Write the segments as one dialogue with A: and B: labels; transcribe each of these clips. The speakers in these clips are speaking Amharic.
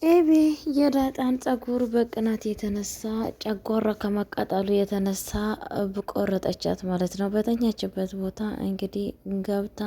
A: ኤቢ የዳጣን ጸጉር በቅናት የተነሳ ጨጓራ ከመቃጠሉ የተነሳ ብቆረጠቻት ማለት ነው። በተኛችበት ቦታ እንግዲህ ገብታ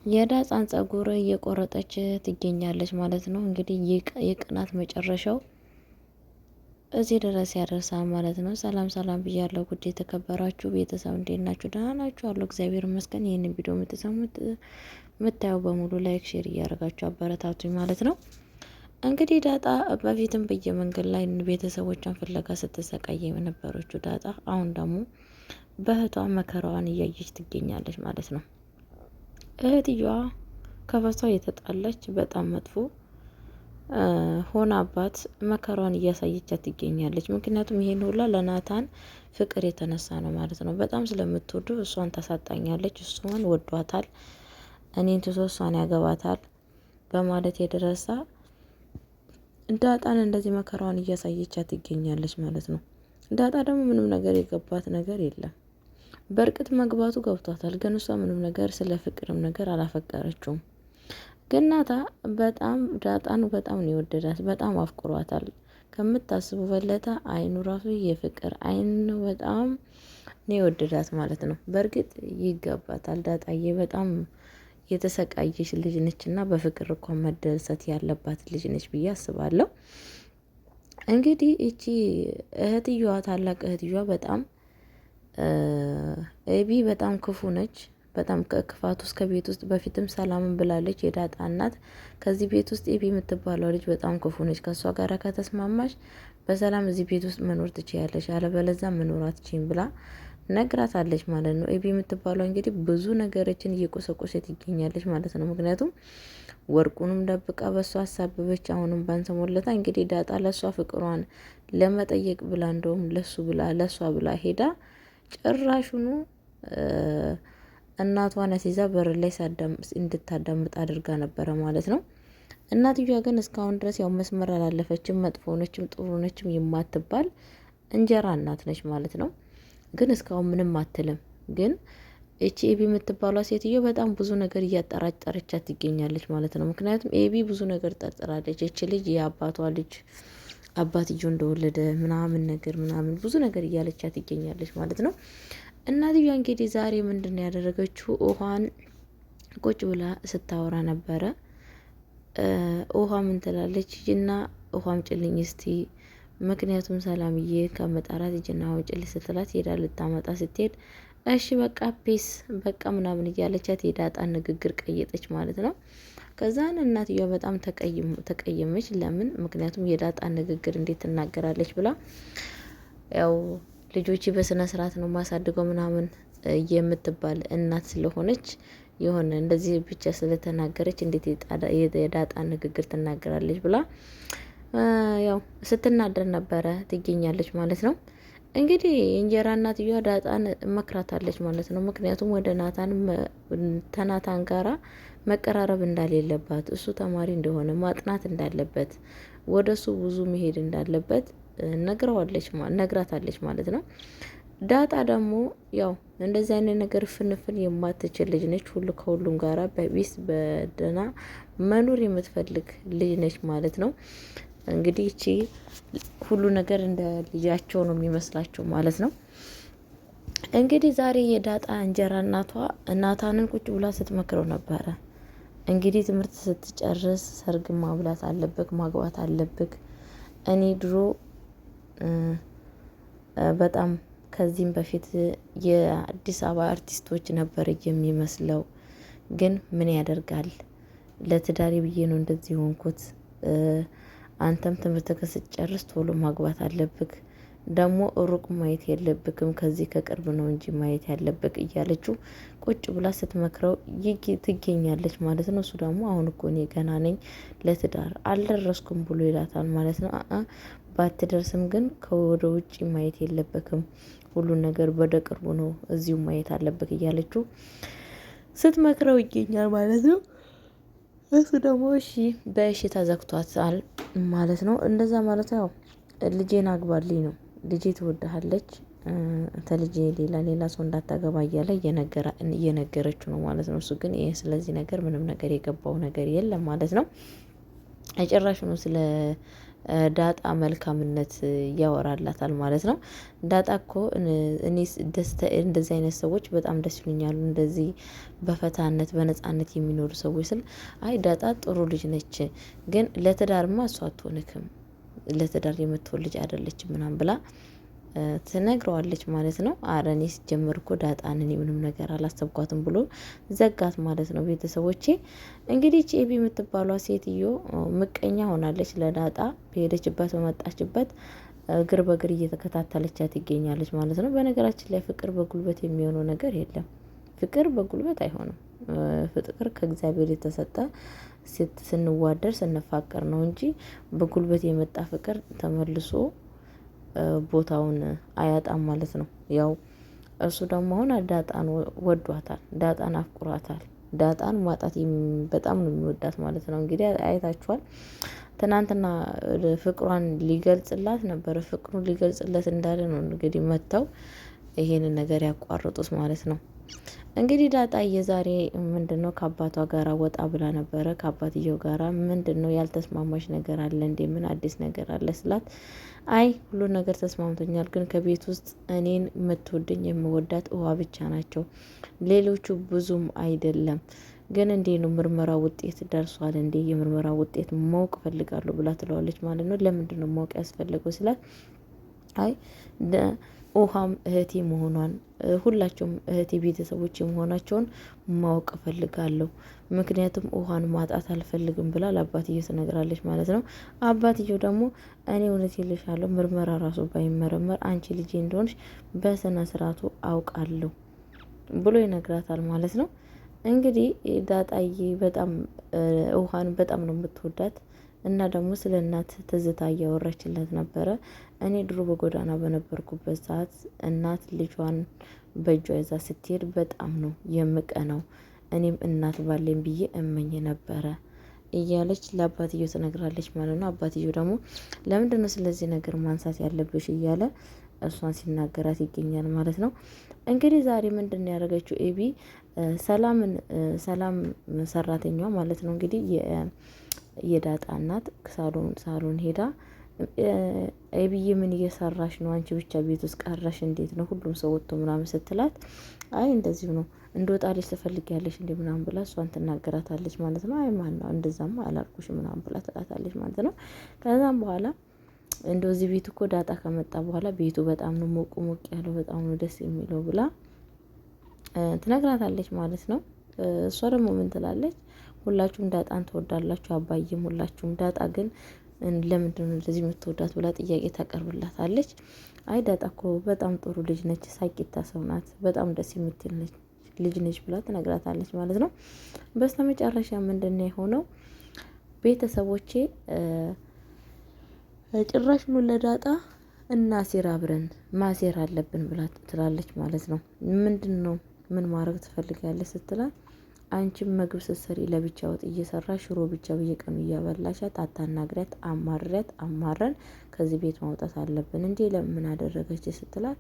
A: የዳጣን ጸጉር እየቆረጠች ትገኛለች ማለት ነው። እንግዲህ የቅናት መጨረሻው እዚህ ድረስ ያደርሳል ማለት ነው። ሰላም ሰላም ብያለሁ። ጉድ የተከበራችሁ ቤተሰብ እንዴት ናችሁ? ደህና ናችሁ? አለሁ እግዚአብሔር ይመስገን። ይህንን ቪዲዮ የምትሰሙት የምታየው በሙሉ ላይክ፣ ሼር እያደረጋችሁ አበረታቱኝ ማለት ነው። እንግዲህ ዳጣ በፊትም በየመንገድ ላይ ቤተሰቦቿን ፍለጋ ስትሰቃይ የነበረችው ዳጣ አሁን ደግሞ በእህቷ መከራዋን እያየች ትገኛለች ማለት ነው። እህትየዋ ከበሷ የተጣለች በጣም መጥፎ ሆና አባት መከራዋን እያሳየቻት ትገኛለች። ምክንያቱም ይሄን ሁላ ለናታን ፍቅር የተነሳ ነው ማለት ነው። በጣም ስለምትወዱ እሷን ታሳጣኛለች፣ እሷን ወዷታል፣ እኔን ትቶ እሷን ያገባታል በማለት የደረሳ ዳጣን እንደዚህ መከራዋን እያሳየቻት ትገኛለች ማለት ነው። ዳጣ ደግሞ ምንም ነገር የገባት ነገር የለም። በእርግጥ መግባቱ ገብቷታል፣ ግን እሷ ምንም ነገር ስለ ፍቅርም ነገር አላፈቀረችውም። ግን ናታ በጣም ዳጣን በጣም ነው የወደዳት፣ በጣም አፍቅሯታል። ከምታስቡ በለጠ አይኑ ራሱ የፍቅር አይን ነው፣ በጣም ነው የወደዳት ማለት ነው። በእርግጥ ይገባታል። ዳጣዬ በጣም የተሰቃየች ልጅ ነች እና በፍቅር እንኳን መደሰት ያለባት ልጅ ነች ብዬ አስባለሁ። እንግዲህ እቺ እህትየዋ ታላቅ እህትየዋ በጣም ኤቢ በጣም ክፉ ነች። በጣም ከክፋት ውስጥ ከቤት ውስጥ በፊትም ሰላምን ብላለች የዳጣ እናት። ከዚህ ቤት ውስጥ ኤቢ የምትባለው ልጅ በጣም ክፉ ነች። ከእሷ ጋር ከተስማማሽ በሰላም እዚህ ቤት ውስጥ መኖር ትችያለሽ፣ አለበለዛ መኖር አትችይም ብላ ነግራታለች ማለት ነው። ኤቢ የምትባለው እንግዲህ ብዙ ነገሮችን እየቆሰቆሰ ትገኛለች ማለት ነው። ምክንያቱም ወርቁንም ደብቃ በሷ አሳበበች። አሁንም ባንሰሞለታ እንግዲህ ዳጣ ለሷ ፍቅሯን ለመጠየቅ ብላ እንደውም ለሷ ብላ ሄዳ ጭራሹኑ እናቷን አስይዛ በር ላይ እንድታዳምጥ አድርጋ ነበረ ማለት ነው። እናትየዋ ግን እስካሁን ድረስ ያው መስመር አላለፈችም። መጥፎ ነችም ጥሩ ነችም የማትባል እንጀራ እናት ነች ማለት ነው። ግን እስካሁን ምንም አትልም። ግን እቺ ኤቢ የምትባሏ ሴትዮ በጣም ብዙ ነገር እያጠራጠረቻት ትገኛለች ማለት ነው። ምክንያቱም ኤቢ ብዙ ነገር ጠርጥራለች። እቺ ልጅ የአባቷ ልጅ አባትየው እንደወለደ ምናምን ነገር ምናምን ብዙ ነገር እያለቻት ትገኛለች ማለት ነው። እናትየዋ እንግዲህ ዛሬ ምንድን ነው ያደረገችው? ውሃን ቁጭ ብላ ስታወራ ነበረ። ውሃ ምን ትላለች? እና ውሃም ጭልኝ እስቲ ምክንያቱም ሰላምዬ ከመጣራት እጅና ውጭልኝ ስትላት ሄዳ ልታመጣ ስትሄድ እሺ በቃ ፔስ በቃ ምናምን እያለቻት የዳጣን ንግግር ቀየጠች ማለት ነው። ከዛን እናትየዋ በጣም ተቀየመች። ለምን? ምክንያቱም የዳጣን ንግግር እንዴት ትናገራለች ብላ ያው ልጆች በስነ ስርዓት ነው ማሳድገው ምናምን የምትባል እናት ስለሆነች የሆነ እንደዚህ ብቻ ስለተናገረች እንዴት የዳጣን ንግግር ትናገራለች ብላ ያው ስትናደር ነበረ ትገኛለች ማለት ነው። እንግዲህ እንጀራ እናትየዋ ዳጣን መክራታለች ማለት ነው። ምክንያቱም ወደ ናታን ጋራ መቀራረብ እንዳሌለባት፣ እሱ ተማሪ እንደሆነ ማጥናት እንዳለበት፣ ወደ እሱ ብዙ መሄድ እንዳለበት ነግራታለች ማለት ነው። ዳጣ ደግሞ ያው እንደዚህ አይነት ነገር ፍንፍን የማትችል ልጅ ነች። ከሁሉም ጋራ በቢስ በደና መኖር የምትፈልግ ልጅ ነች ማለት ነው። እንግዲህ እቺ ሁሉ ነገር እንደ ልጃቸው ነው የሚመስላቸው ማለት ነው። እንግዲህ ዛሬ የዳጣ እንጀራ እናቷ ናታንን ቁጭ ብላ ስትመክረው ነበረ። እንግዲህ ትምህርት ስትጨርስ ሰርግ ማብላት አለብክ፣ ማግባት አለብክ። እኔ ድሮ በጣም ከዚህም በፊት የአዲስ አበባ አርቲስቶች ነበር የሚመስለው፣ ግን ምን ያደርጋል ለትዳሬ ብዬ ነው እንደዚህ ሆንኩት። አንተም ትምህርት ስትጨርስ ቶሎ ማግባት አለብክ፣ ደግሞ ሩቅ ማየት የለብክም፣ ከዚህ ከቅርብ ነው እንጂ ማየት ያለብክ እያለችው ቁጭ ብላ ስትመክረው ትገኛለች ማለት ነው። እሱ ደግሞ አሁን እኮ እኔ ገና ነኝ ለትዳር አልደረስኩም ብሎ ይላታል ማለት ነው። ባትደርስም ግን ከወደ ውጭ ማየት የለብክም፣ ሁሉን ነገር ወደ ቅርቡ ነው እዚሁ ማየት አለብክ እያለችው ስትመክረው ይገኛል ማለት ነው። እሱ ደግሞ እሺ በእሺ ተዘግቷታል ማለት ነው። እንደዛ ማለት ያው ልጄን አግባልኝ ነው፣ ልጄ ትወድሃለች፣ ተልጄ ሌላ ሰው እንዳታገባ እያለ እየነገረችው ነው ማለት ነው። እሱ ግን ይሄ ስለዚህ ነገር ምንም ነገር የገባው ነገር የለም ማለት ነው። ጭራሹኑ ስለ ዳጣ መልካምነት ያወራላታል ማለት ነው። ዳጣ እኮ እኔ እንደዚህ አይነት ሰዎች በጣም ደስ ይሉኛሉ፣ እንደዚህ በፈታነት በነጻነት የሚኖሩ ሰዎች ስል አይ ዳጣ ጥሩ ልጅ ነች፣ ግን ለትዳርማ እሷ አትሆንክም፣ ለትዳር የምትሆን ልጅ አይደለችም ምናምን ብላ ትነግረዋለች ማለት ነው። አረ እኔ ሲጀምር እኮ ዳጣን እኔ ምንም ነገር አላሰብኳትም ብሎ ዘጋት ማለት ነው። ቤተሰቦቼ እንግዲህ ቼቢ የምትባሏ ሴትዮ ምቀኛ ሆናለች። ለዳጣ በሄደችበት በመጣችበት እግር በእግር እየተከታተለቻት ይገኛለች ማለት ነው። በነገራችን ላይ ፍቅር በጉልበት የሚሆነው ነገር የለም። ፍቅር በጉልበት አይሆንም። ፍቅር ከእግዚአብሔር የተሰጠ ስንዋደር ስንፋቀር ነው እንጂ በጉልበት የመጣ ፍቅር ተመልሶ ቦታውን አያጣም ማለት ነው። ያው እሱ ደግሞ አሁን ዳጣን ወዷታል፣ ዳጣን አፍቁሯታል። ዳጣን ማጣት በጣም ነው የሚወዳት ማለት ነው። እንግዲህ አይታችኋል። ትናንትና ፍቅሯን ሊገልጽላት ነበረ። ፍቅሩን ሊገልጽለት እንዳለ ነው እንግዲህ መጥተው ይሄንን ነገር ያቋርጡት ማለት ነው። እንግዲህ ዳጣዬ ዛሬ ምንድነው ከአባቷ ጋር ወጣ ብላ ነበረ። ከአባትየው ጋራ ምንድነው ያልተስማማሽ ነገር አለ እንዴ? ምን አዲስ ነገር አለ ስላት፣ አይ ሁሉ ነገር ተስማምቶኛል፣ ግን ከቤት ውስጥ እኔን የምትወደኝ የምወዳት ውሃ ብቻ ናቸው፣ ሌሎቹ ብዙም አይደለም። ግን እንዴ ነው ምርመራ ውጤት ደርሷል እንዴ? የምርመራ ውጤት ማወቅ ፈልጋለሁ ብላ ትለዋለች ማለት ነው። ለምንድነው ማወቅ ያስፈለገው ስላት፣ አይ ውሃም እህቴ መሆኗን ሁላቸውም እህቴ ቤተሰቦች መሆናቸውን ማወቅ እፈልጋለሁ። ምክንያቱም ውሃን ማጣት አልፈልግም ብላ ለአባትየው ትነግራለች ማለት ነው። አባትየው ደግሞ እኔ እውነት ይልሻለሁ ምርመራ ራሱ ባይመረመር አንቺ ልጄ እንደሆንሽ በስነ ስርዓቱ አውቃለሁ ብሎ ይነግራታል ማለት ነው። እንግዲህ ዳጣዬ በጣም ውሃን በጣም ነው የምትወዳት እና ደግሞ ስለ እናት ትዝታ እያወራችለት ነበረ። እኔ ድሮ በጎዳና በነበርኩበት ሰዓት እናት ልጇን በእጇ ይዛ ስትሄድ በጣም ነው የምቀነው፣ እኔም እናት ባለኝ ብዬ እመኝ ነበረ እያለች ለአባትየው ትነግራለች ማለት ነው። አባትየው ደግሞ ለምንድነው ስለዚህ ነገር ማንሳት ያለብሽ እያለ እሷን ሲናገራት ይገኛል ማለት ነው። እንግዲህ ዛሬ ምንድን ያደረገችው ኤቢ ሰላም ሰራተኛዋ ማለት ነው እንግዲህ የዳጣ እናት ሳሎን ሄዳ ኤቢዬ ምን እየሰራሽ ነው? አንቺ ብቻ ቤት ውስጥ ቀረሽ? እንዴት ነው ሁሉም ሰው ወጥቶ ምናምን ስትላት፣ አይ እንደዚሁ ነው እንደወጣልሽ ትፈልጊያለሽ እንዴ ምናምን ብላ እሷን ትናገራታለች ማለት ነው። አይ ማን ነው እንደዛማ አላልኩሽ ምናምን ብላ ትላታለች ማለት ነው። ከዛም በኋላ እንደዚህ ቤት እኮ ዳጣ ከመጣ በኋላ ቤቱ በጣም ነው ሞቅ ሞቅ ያለው፣ በጣም ነው ደስ የሚለው ብላ ትነግራታለች ማለት ነው። እሷ ደግሞ ምን ትላለች? ሁላችሁም ዳጣን ትወዳላችሁ፣ አባዬም ሁላችሁም። ዳጣ ግን ለምንድን ነው እንደዚህ የምትወዳት ብላ ጥያቄ ታቀርብላታለች። አይ ዳጣ እኮ በጣም ጥሩ ልጅ ነች፣ ሳቂታ ሰው ናት፣ በጣም ደስ የምትል ልጅ ነች ብላ ትነግራታለች ማለት ነው። በስተመጨረሻ ምንድን ነው የሆነው? ቤተሰቦቼ ጭራሽ ኑ ለዳጣ እናሴር አብረን ማሴር አለብን ብላ ትላለች ማለት ነው። ምንድን ነው ምን ማድረግ ትፈልጋለች ስትላት፣ አንቺም ምግብ ስትሰሪ ለብቻ ወጥ እየሰራ ሽሮ ብቻ በየቀኑ እያበላሻት አታናግሪያት፣ አማረን ከዚህ ቤት ማውጣት አለብን እንዴ ለምን አደረገች ስትላት፣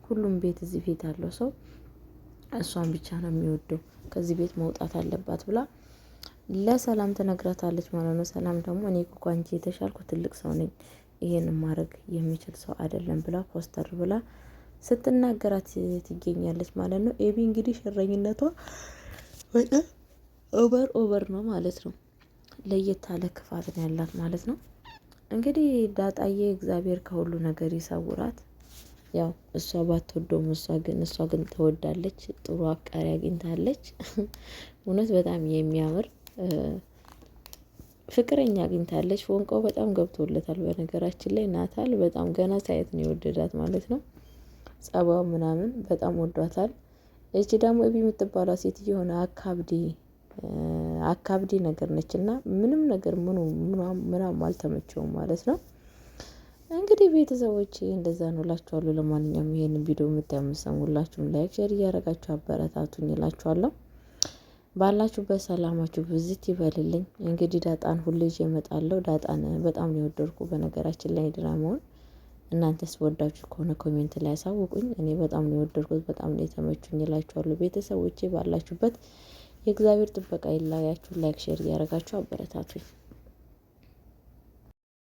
A: ሁሉም ቤት እዚህ ቤት ያለው ሰው እሷን ብቻ ነው የሚወደው፣ ከዚህ ቤት መውጣት አለባት ብላ ለሰላም ትነግራታለች ማለት ነው። ሰላም ደግሞ እኔ እኮ አንቺ የተሻልኩ ትልቅ ሰው ነኝ፣ ይሄን ማድረግ የሚችል ሰው አይደለም ብላ ኮስተር ብላ ስትናገራት ትገኛለች ማለት ነው። ኤቢ እንግዲህ ሸረኝነቷ በጣም ኦቨር ነው ማለት ነው። ለየት ያለ ክፋት ነው ያላት ማለት ነው። እንግዲህ ዳጣዬ እግዚአብሔር ከሁሉ ነገር ይሰውራት። ያው እሷ ባትወደውም እሷ ግን ተወዳለች። ጥሩ አፍቃሪ አግኝታለች። እውነት በጣም የሚያምር ፍቅረኛ አግኝታለች። ፎንቃው በጣም ገብቶለታል። በነገራችን ላይ ናታል በጣም ገና ሳየት ነው የወደዳት ማለት ነው። ጸባው ምናምን በጣም ወዷታል። እቺ ደግሞ ኤቢ የምትባለው ሴት የሆነ አካብዲ ነገር ነች እና ምንም ነገር ምናም አልተመቸውም ማለት ነው። እንግዲህ ቤተሰቦች እንደዛ ነው እላችኋለሁ። ለማንኛውም ይሄንን ቪዲዮ የምታመሰሙ ሁላችሁም ላይክ ሼር እያደረጋችሁ አበረታቱኝ እላችኋለሁ። ባላችሁበት ሰላማችሁ ብዝት ይበልልኝ። እንግዲህ ዳጣን ሁሌ ይዤ እመጣለሁ። ዳጣን በጣም ነው የወደድኩ በነገራችን ላይ ድራማውን። እናንተስ ወዳችሁ ከሆነ ኮሜንት ላይ ያሳውቁኝ። እኔ በጣም ነው የወደድኩት፣ በጣም ነው የተመቹኝ እላችኋለሁ። ቤተሰቦቼ ባላችሁበት የእግዚአብሔር ጥበቃ ይለያችሁ። ላይክ ሼር እያደረጋችሁ አበረታቱኝ።